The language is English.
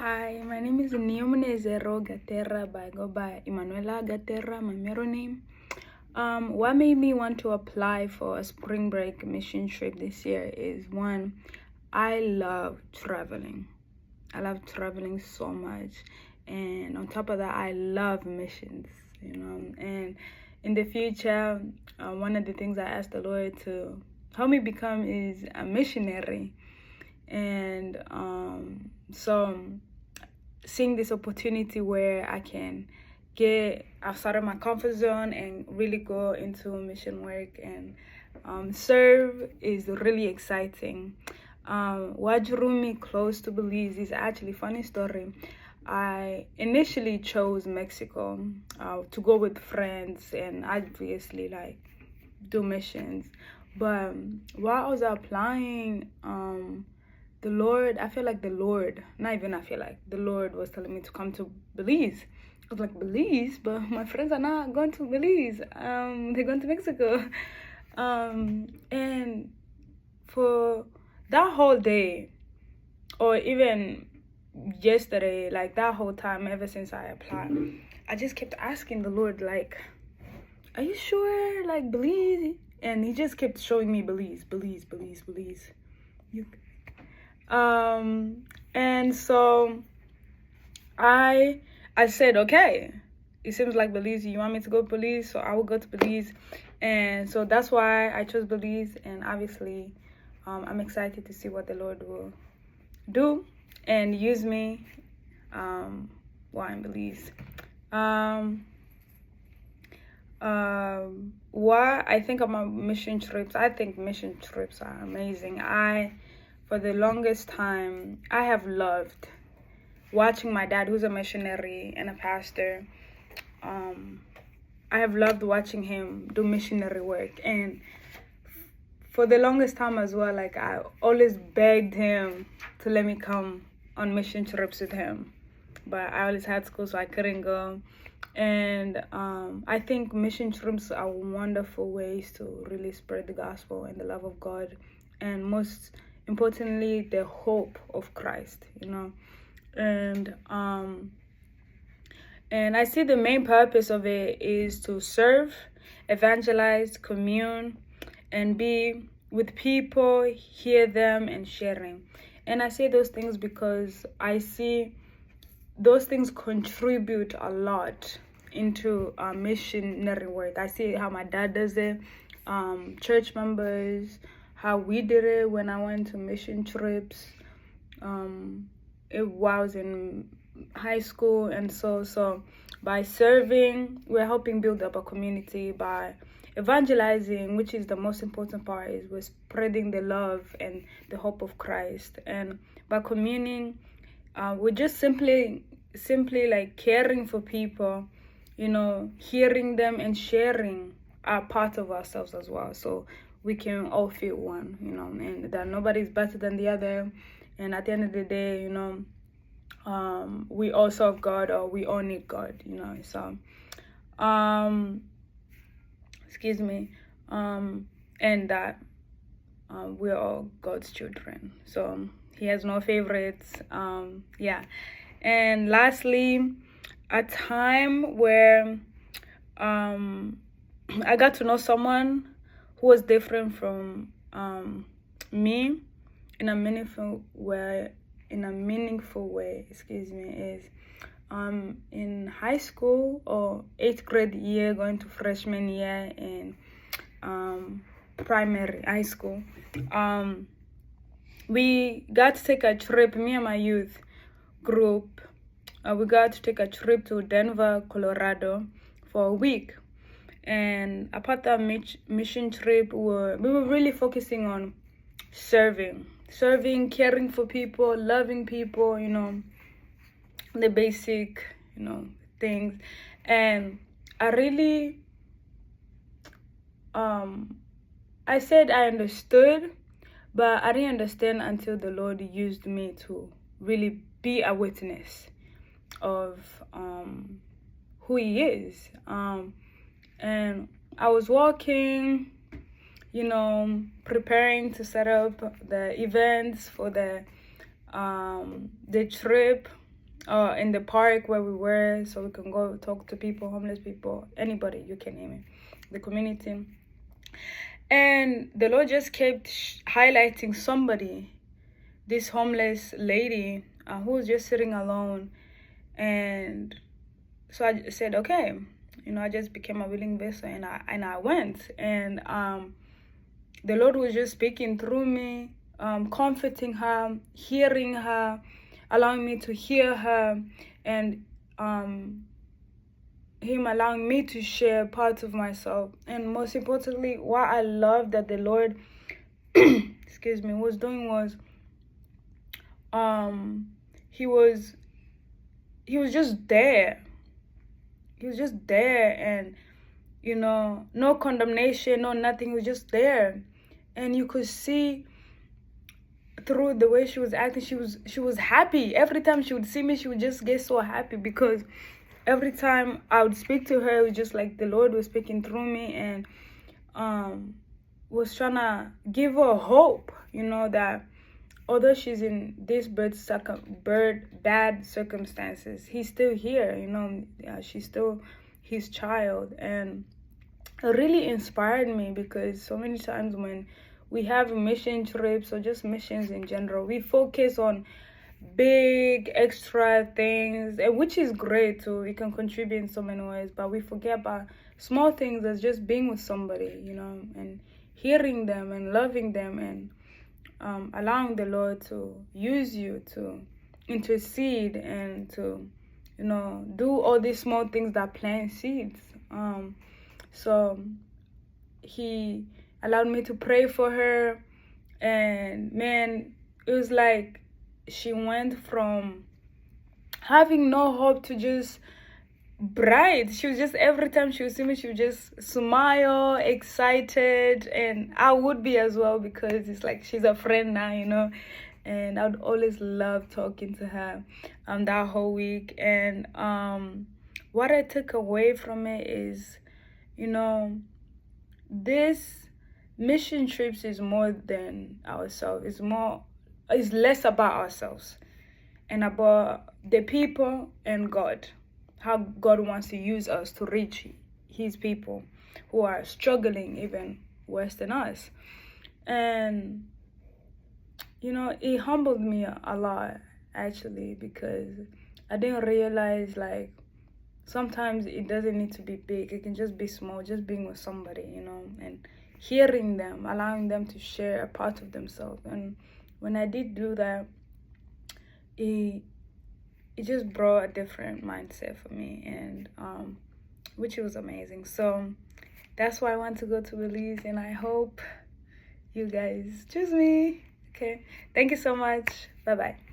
Hi, my name is Zero Gaterra, but I go by Emanuela Gaterra, my middle name. What made me want to apply for a spring break mission trip this year is one, I love traveling. I love traveling so much. And on top of that, I love missions, And in the future, one of the things I asked the Lord to help me become is a missionary. And so seeing this opportunity where I can get outside of my comfort zone and really go into mission work and serve is really exciting. What drew me close to Belize is actually a funny story. I initially chose Mexico to go with friends and obviously do missions. But while I was applying, the Lord was telling me to come to Belize. I was like, Belize? But my friends are not going to Belize. They're going to Mexico. And for that whole day, or even yesterday, that whole time, ever since I applied, I just kept asking the Lord, are you sure, Belize? And he just kept showing me Belize. And so I said, okay, it seems like Belize. You want me to go to Belize? So I will go to Belize. And so that's why I chose Belize. And obviously, I'm excited to see what the Lord will do and use me while in Belize. What I think about mission trips, I think mission trips are amazing. For the longest time, I have loved watching my dad, who's a missionary and a pastor. I have loved watching him do missionary work. And for the longest time as well, I always begged him to let me come on mission trips with him. But I always had school, so I couldn't go. And I think mission trips are wonderful ways to really spread the gospel and the love of God. And most importantly, the hope of Christ, And I see the main purpose of it is to serve, evangelize, commune, and be with people, hear them, and sharing. And I say those things because I see those things contribute a lot into missionary work. I see how my dad does it, church members, how we did it when I went to mission trips. While I was in high school, and so by serving, we're helping build up a community. By evangelizing, which is the most important part, is we're spreading the love and the hope of Christ. And by communing, we're just simply caring for people, hearing them and sharing are part of ourselves as well, so we can all feel one, and that nobody's better than the other. And at the end of the day, we all serve God, or we all need God, so excuse me, and that we're all God's children, so he has no favorites. And lastly, a time where I got to know someone who was different from me in a meaningful way. Is in high school, or 8th grade year, going to freshman year in primary high school. We got to take a trip, me and my youth group. We got to take a trip to Denver, Colorado for a week. And apart that mission trip, we were really focusing on serving, caring for people, loving people, the basic, things. And I really, I said I understood, but I didn't understand until the Lord used me to really be a witness of who he is. And I was walking, preparing to set up the events for the trip, in the park where we were, so we can go talk to people, homeless people, anybody, you can name it, the community. And the Lord just kept highlighting somebody, this homeless lady who was just sitting alone. And so I said, okay, I just became a willing vessel, and I went. And the Lord was just speaking through me, comforting her, hearing her, allowing me to hear her, and Him allowing me to share parts of myself. And most importantly, what I love that the Lord excuse me, was doing was he was just there. He was just there, and no condemnation, no nothing. He was just there, and you could see through the way she was acting, she was happy. Every time she would see me, she would just get so happy, because every time I would speak to her, it was just like the Lord was speaking through me, and was trying to give her hope, that although she's in this bad circumstances, He's still here. She's still His child. And it really inspired me, because so many times when we have mission trips or just missions in general, we focus on big extra things, and which is great too. It can contribute in so many ways, but we forget about small things, as just being with somebody, and hearing them and loving them, and allowing the Lord to use you to intercede and to do all these small things that plant seeds. So He allowed me to pray for her, and man, it was like she went from having no hope to just bright. She was just, every time she would see me, she would just smile, excited, and I would be as well, because it's like she's a friend now, and I would always love talking to her that whole week. And what I took away from it is, this mission trips is more than ourselves. It's less about ourselves and about the people and God, how God wants to use us to reach His people who are struggling even worse than us. And it humbled me a lot, actually, because I didn't realize, like, sometimes it doesn't need to be big. It can just be small, just being with somebody, and hearing them, allowing them to share a part of themselves. And when I did do that, it just brought a different mindset for me, and which was amazing. So that's why I want to go to Belize, and I hope you guys choose me. Okay, thank you so much. Bye bye.